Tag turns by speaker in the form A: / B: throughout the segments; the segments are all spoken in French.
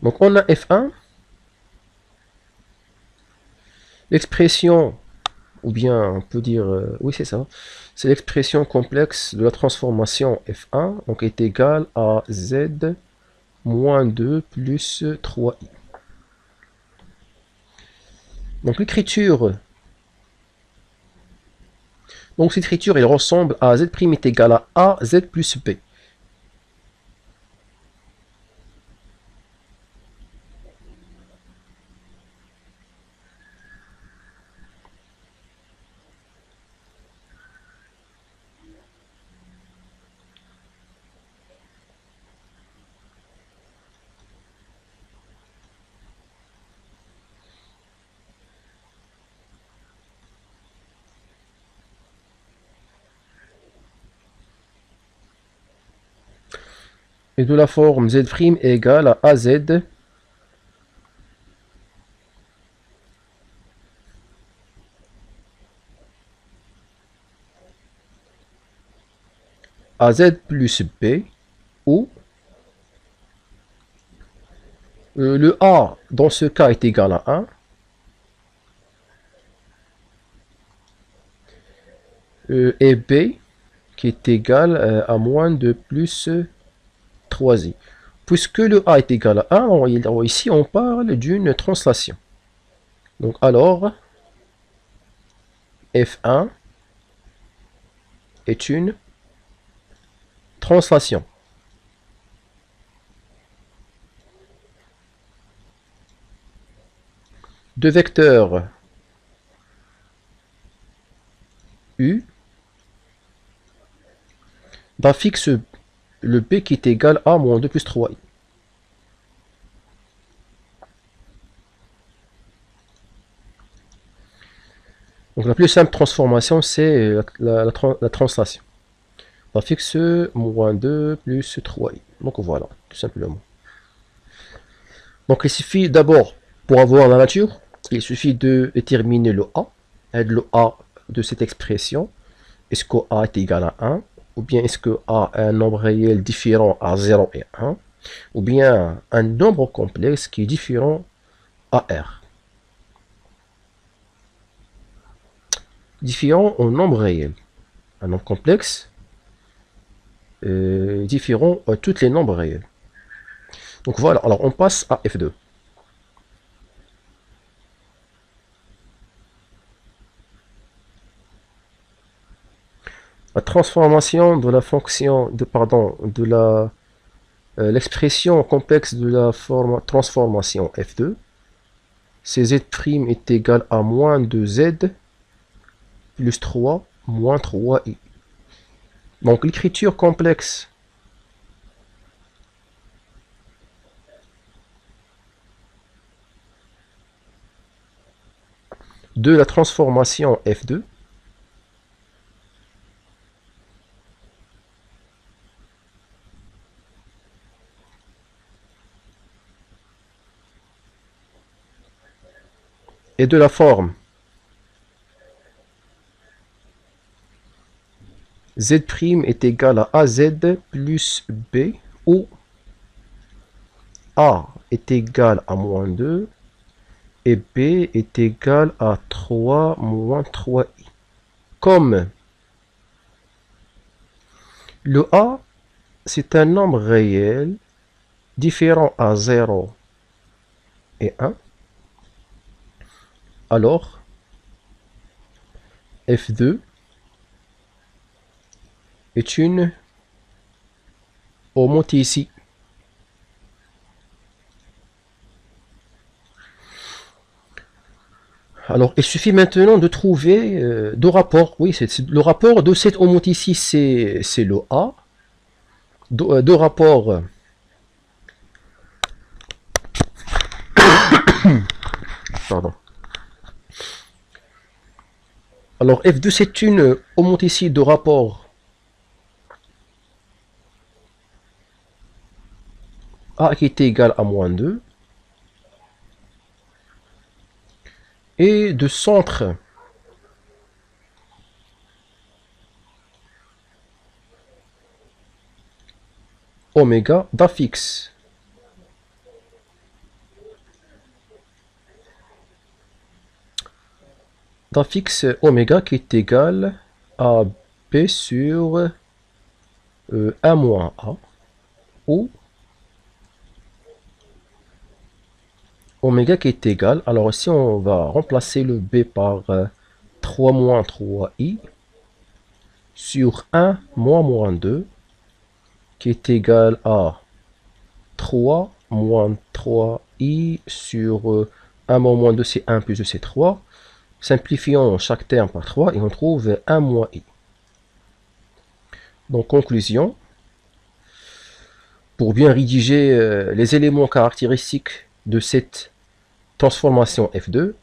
A: Donc on a F1, l'expression, ou bien on peut dire, oui c'est ça, c'est l'expression complexe de la transformation F1, donc est égale à Z moins 2 plus 3i. Donc l'écriture, donc cette écriture, elle ressemble à Z' est égal à A, Z plus B. Et de la forme Z' est égale à AZ AZ plus B, où le A dans ce cas est égal à 1, et B qui est égal à moins de plus 3i. Puisque le A est égal à 1, ici on parle d'une translation. Donc alors, F1 est une translation. De vecteurs U d'un fixe le B qui est égal à moins 2 plus 3i. Donc la plus simple transformation, c'est la translation. On fixe moins 2 plus 3i. Donc voilà, tout simplement. Donc il suffit d'abord, pour avoir la nature, il suffit de déterminer le A. Et le A de cette expression, est-ce que A est égal à 1, ou bien est-ce que A est un nombre réel différent à 0 et 1, ou bien un nombre complexe qui est différent à R. Différent au nombre réel. Un nombre complexe différent à tous les nombres réels. Donc voilà, alors on passe à F2. La transformation de la fonction de l'expression complexe de la transformation F2, c'est Z' est égal à moins 2Z plus 3 moins 3i. Donc l'écriture complexe de la transformation F2 est de la forme Z' est égal à AZ plus B, où A est égal à moins 2 et B est égal à 3 moins 3i. Comme le A, c'est un nombre réel différent à 0 et 1, alors F2 est une homothétie. Alors, il suffit maintenant de trouver deux rapports. Oui, le rapport de cette homothétie, c'est le A. Deux rapports. Pardon. Alors, F2, c'est une homothétie de rapport A qui est égal à moins 2 et de centre oméga d'affixe tu as fixe oméga qui est égal à B sur 1 moins A, ou oméga qui est égal, alors ici on va remplacer le B par 3 moins 3i sur 1 moins 2 qui est égal à 3 moins 3i sur 1 moins 2 c'est 1 plus 2 c'est 3. Simplifions chaque terme par 3 et on trouve 1 moins i. Donc conclusion, pour bien rédiger les éléments caractéristiques de cette transformation F2,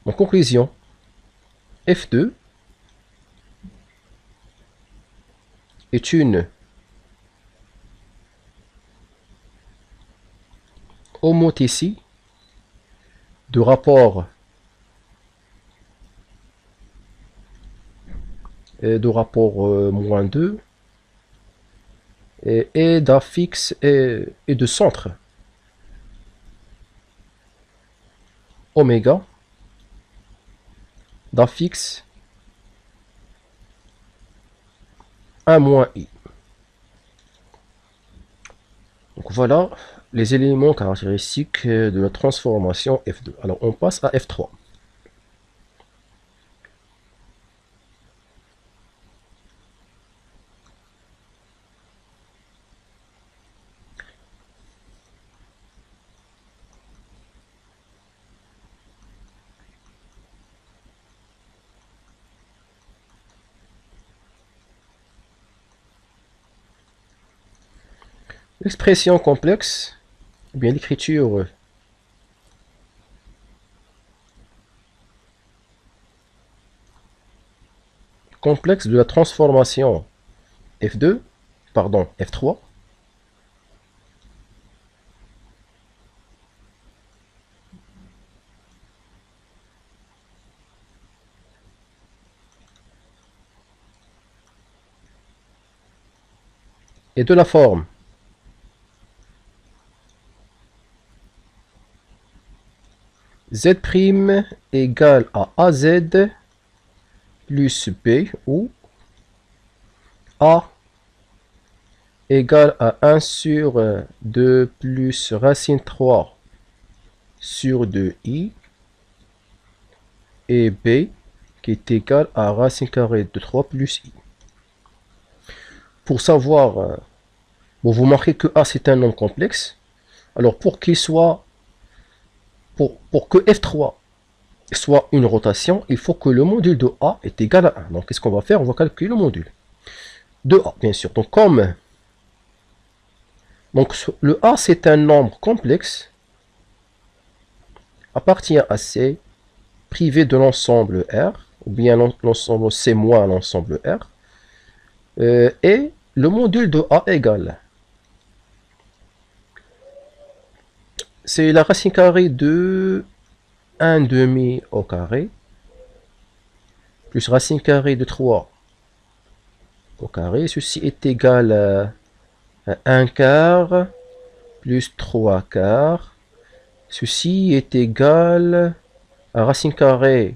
A: en conclusion, F2 est une homothétie de rapport moins 2 et d'affixe et de centre oméga d'affixe 1 moins i. Donc voilà les éléments caractéristiques de la transformation F2. Alors on passe à F3. L'expression complexe, ou bien l'écriture complexe de la transformation F2, pardon, F3, est de la forme Z' égale à AZ plus B, ou A égale à 1 sur 2 plus racine 3 sur 2i, et B qui est égal à racine carrée de 3 plus i. Pour savoir, bon, vous marquez que A c'est un nombre complexe. Alors pour qu'il soit, pour que F3 soit une rotation, il faut que le module de A est égal à 1. Donc qu'est-ce qu'on va faire? On va calculer le module de A, bien sûr. Donc comme le A c'est un nombre complexe, appartient à C, privé de l'ensemble R, ou bien l'ensemble C moins l'ensemble R, et le module de A égale, c'est la racine carrée de 1 demi au carré, plus racine carrée de 3 au carré. Ceci est égal à 1 quart plus 3 quarts. Ceci est égal à racine carrée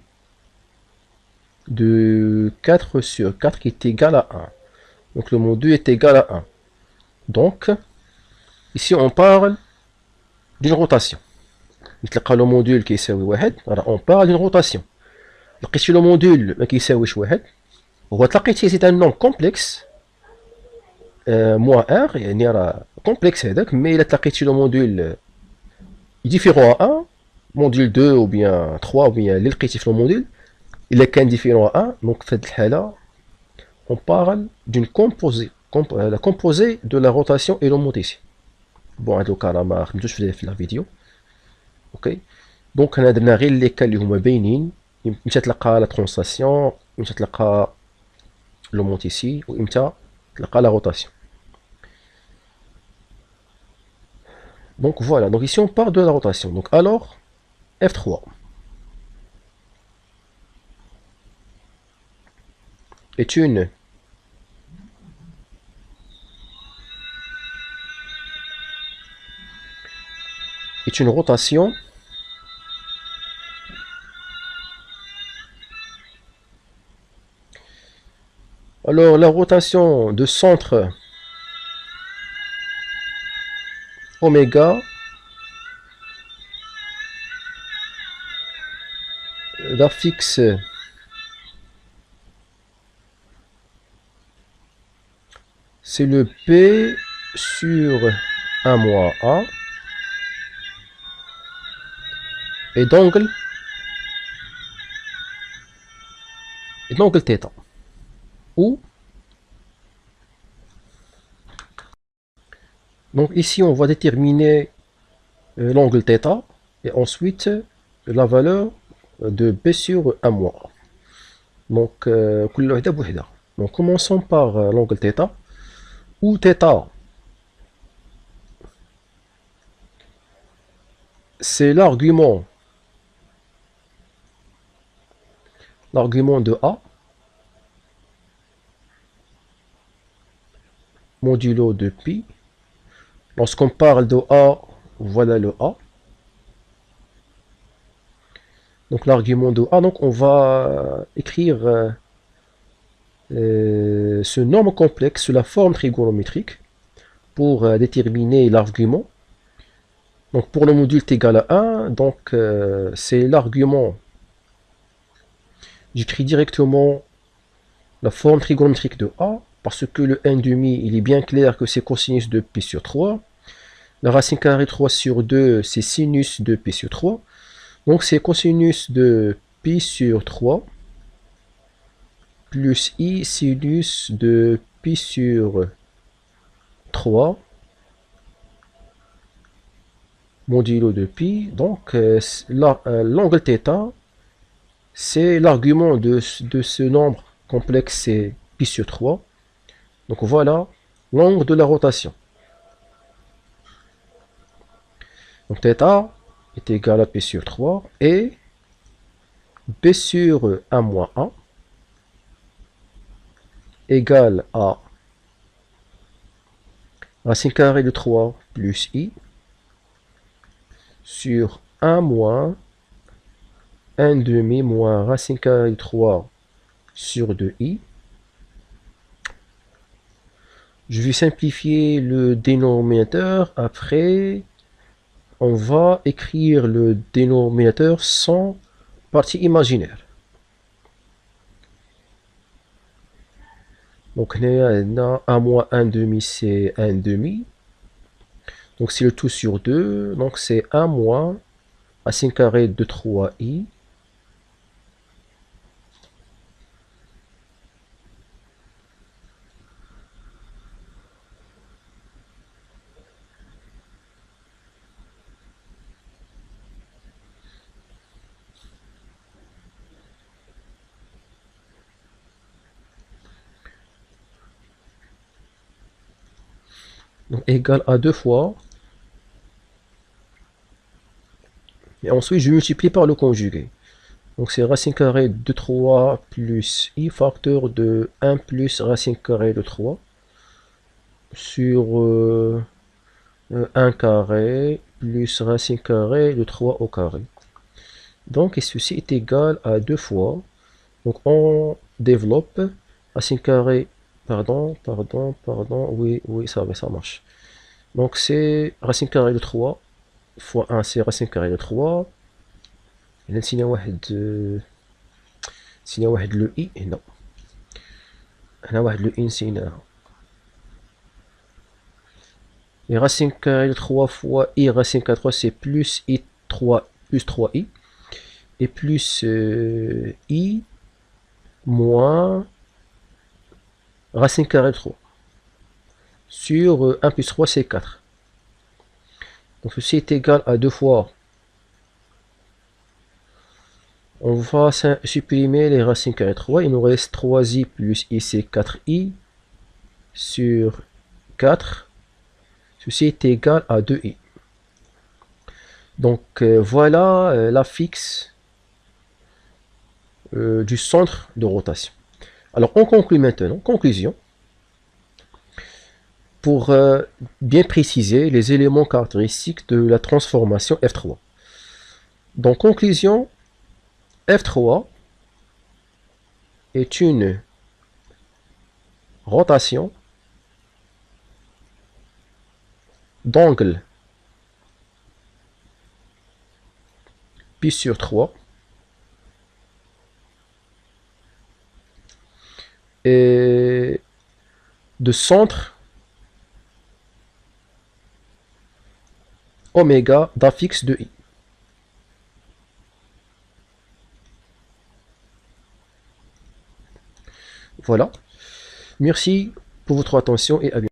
A: de 4 sur 4 qui est égal à 1. Donc le module est égal à 1. Donc, ici on parle d'une rotation. Le module qui est 1, on parle d'une rotation. Le module qui est 1, c'est un nombre complexe, moins R, يعني راه complexe هذاك, mais il a le module différent à 1, module 2 ou bien 3 ou bien اللي لقيتي في le module, il est différent à 1, donc في هذه الحالة on parle d'une composée, la composée de la rotation et l'homothétie. Bon, هذا الكلام ما خدمتوش في la vidéo. OK, donc هنا درنا غير لي كان اللي هما باينين, امتى تلقى لا ترانسلاسيون, امتى تلقى l'homothétie, ou امتى تلقى la rotation. Donc voilà, donc ici on part de la rotation. Donc alors, F3 est une rotation Alors, la rotation de centre oméga la fixe c'est le P sur 1 moins A et d'angle θ. Ou donc ici on va déterminer l'angle θ et ensuite la valeur de B sur 1 moins A. Donc donc commençons par l'angle θ où θ c'est l'argument de A modulo de pi. Lorsqu'on parle de A, voilà le A. Donc l'argument de A, donc on va écrire ce nombre complexe sous la forme trigonométrique pour déterminer l'argument. Donc pour le module t égal à 1, donc c'est l'argument. J'écris directement la forme trigonométrique de A, parce que le 1,5, il est bien clair que c'est cosinus de pi sur 3. La racine carrée 3 sur 2, c'est sinus de pi sur 3. Donc c'est cosinus de pi sur 3 plus i sinus de pi sur 3 modulo de pi. Donc l'angle θ, c'est l'argument de ce nombre complexe, c'est pi sur 3. Donc voilà l'angle de la rotation. Donc θ est égal à P sur 3 et B sur 1 moins 1 égale à racine carrée de 3 plus I sur 1 moins 1 demi moins racine carrée de 3 sur 2i. Je vais simplifier le dénominateur. Après, on va écrire le dénominateur sans partie imaginaire. Donc, on a 1 moins 1 demi, c'est 1 demi. Donc, c'est le tout sur 2. Donc, c'est 1 moins racine carrée de 3i. Donc, égal à 2 fois. Et ensuite, je multiplie par le conjugué. Donc, c'est racine carrée de 3 plus i facteur de 1 plus racine carrée de 3 sur 1 carré plus racine carrée de 3 au carré. Donc, et ceci est égal à 2 fois. Donc, on développe racine carrée, pardon, oui, ça marche. Donc, c'est racine carrée de 3 fois 1, c'est racine carrée de 3. نسينا واحد لو اي هنا. هنا واحد لو اي نسيناها. Et racine carrée de 3 fois i racine carrée de 3, c'est plus i3 plus 3i. Et plus i moins racine carrée de 3. Sur 1 plus 3, c'est 4. Donc ceci est égal à 2 fois. On va supprimer les racines carrées de 3. Il nous reste 3i plus i, c'est 4i sur 4. Ceci est égal à 2i. Donc voilà la fixe du centre de rotation. Alors on conclut maintenant. Conclusion. Pour bien préciser les éléments caractéristiques de la transformation F3. Donc conclusion, F3 est une rotation d'angle pi sur 3 et de centre oméga d'un fixe de i. Voilà. Merci pour votre attention et à bientôt.